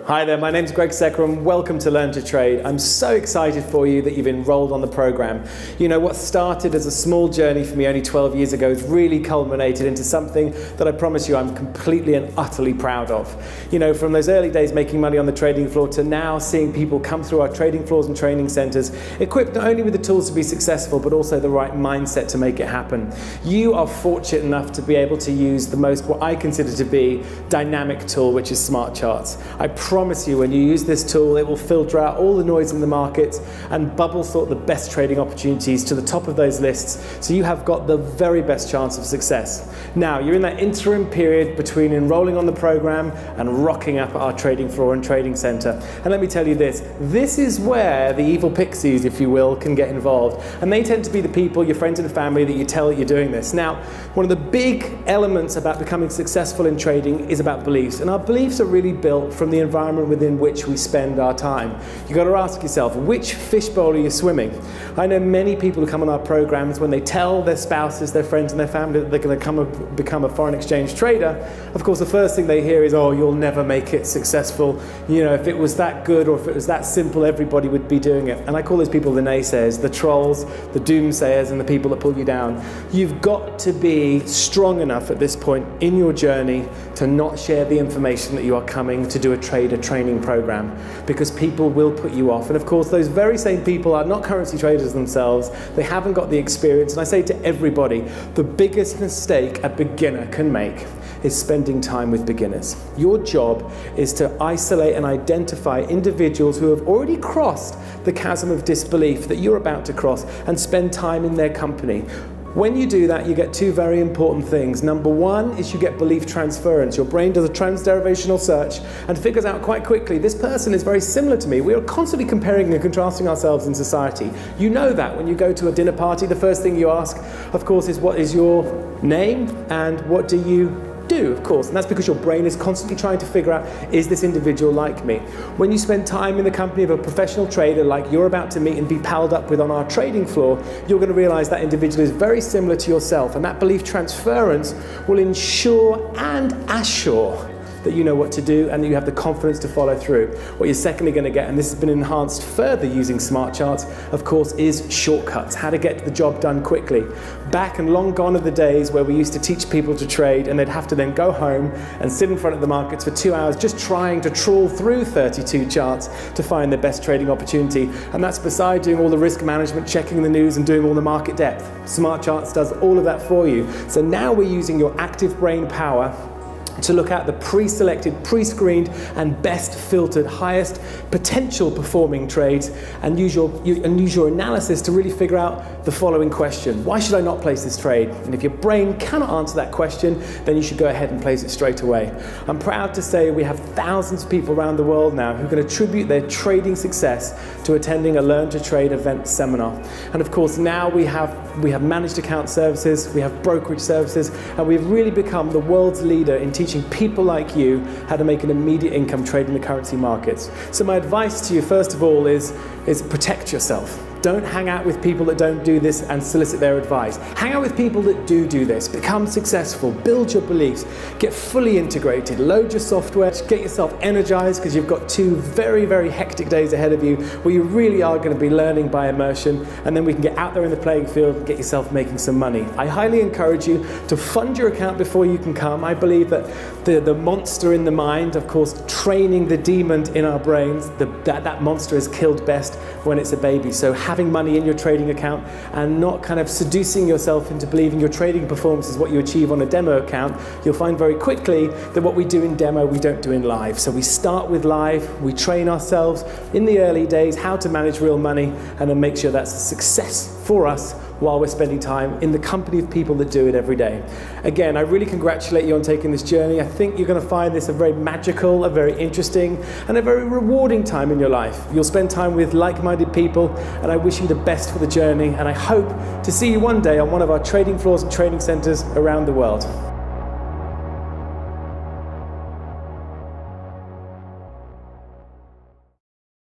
Hi there, my name's Greg Secker. Welcome to Learn to Trade. I'm so excited for you that you've enrolled on the program. You know, what started as a small journey for me only 12 years ago has really culminated into something that I promise you I'm completely and utterly proud of. You know, from those early days making money on the trading floor to now seeing people come through our trading floors and training centers equipped not only with the tools to be successful but also the right mindset to make it happen. You are fortunate enough to be able to use the most, what I consider to be, dynamic tool, which is smart charts. I promise you, when you use this tool, it will filter out all the noise in the markets and bubble sort the best trading opportunities to the top of those lists, so you have got the very best chance of success. Now, you're in that interim period between enrolling on the program and rocking up at our trading floor and trading center. And let me tell you this is where the evil pixies, if you will, can get involved. And they tend to be the people, your friends and family, that you tell that you're doing this. Now, one of the big elements about becoming successful in trading is about beliefs. And our beliefs are really built from the environment within which we spend our time. You've got to ask yourself, which fishbowl are you swimming? I know many people who come on our programs, when they tell their spouses, their friends and their family that they're going to become a foreign exchange trader, of course the first thing they hear is, oh, you'll never make it successful. You know, if it was that good or if it was that simple, everybody would be doing it. And I call those people the naysayers, the trolls, the doomsayers, and the people that pull you down. You've got to be strong enough at this point in your journey to not share the information that you are coming to do a trader training program, because people will put you off. And of course those very same people are not currency traders themselves. They haven't got the experience. And I say to everybody, the biggest mistake a beginner can make is spending time with beginners. Your job is to isolate and identify individuals who have already crossed the chasm of disbelief that you're about to cross and spend time in their company. When you do that, you get two very important things. Number one is you get belief transference. Your brain does a transderivational search and figures out quite quickly, this person is very similar to me. We are constantly comparing and contrasting ourselves in society. You know that when you go to a dinner party, the first thing you ask, of course, is what is your name and what do you do, of course, and that's because your brain is constantly trying to figure out, is this individual like me? When you spend time in the company of a professional trader like you're about to meet and be palled up with on our trading floor, you're going to realize that individual is very similar to yourself, and that belief transference will ensure and assure that you know what to do and that you have the confidence to follow through. What you're secondly going to get, and this has been enhanced further using smart charts, of course, is shortcuts, how to get the job done quickly. Back and long gone are the days where we used to teach people to trade and they'd have to then go home and sit in front of the markets for 2 hours just trying to trawl through 32 charts to find the best trading opportunity. And that's beside doing all the risk management, checking the news and doing all the market depth. Smart charts does all of that for you. So now we're using your active brain power to look at the pre-selected, pre-screened and best filtered, highest potential performing trades and use your analysis to really figure out the following question. Why should I not place this trade? And if your brain cannot answer that question, then you should go ahead and place it straight away. I'm proud to say we have thousands of people around the world now who can attribute their trading success to attending a Learn to Trade event seminar. And of course now we have managed account services, we have brokerage services, and we've really become the world's leader in teaching people like you how to make an immediate income trading the currency markets. So my advice to you, first of all, is protect yourself. Don't hang out with people that don't do this and solicit their advice. Hang out with people that do this. Become successful, build your beliefs, get fully integrated, load your software, get yourself energized, because you've got 2 very, very hectic days ahead of you where you really are going to be learning by immersion, and then we can get out there in the playing field and get yourself making some money. I highly encourage you to fund your account before you can come. I believe that the monster in the mind, of course, training the demon in our brains, that monster is killed best when it's a baby. So having money in your trading account and not kind of seducing yourself into believing your trading performance is what you achieve on a demo account, you'll find very quickly that what we do in demo, we don't do in live. So we start with live, we train ourselves in the early days how to manage real money, and then make sure that's a success for us while we're spending time in the company of people that do it every day. Again, I really congratulate you on taking this journey. I think you're going to find this a very magical, a very interesting, and a very rewarding time in your life. You'll spend time with like-minded people, and I wish you the best for the journey, and I hope to see you one day on one of our trading floors and training centers around the world.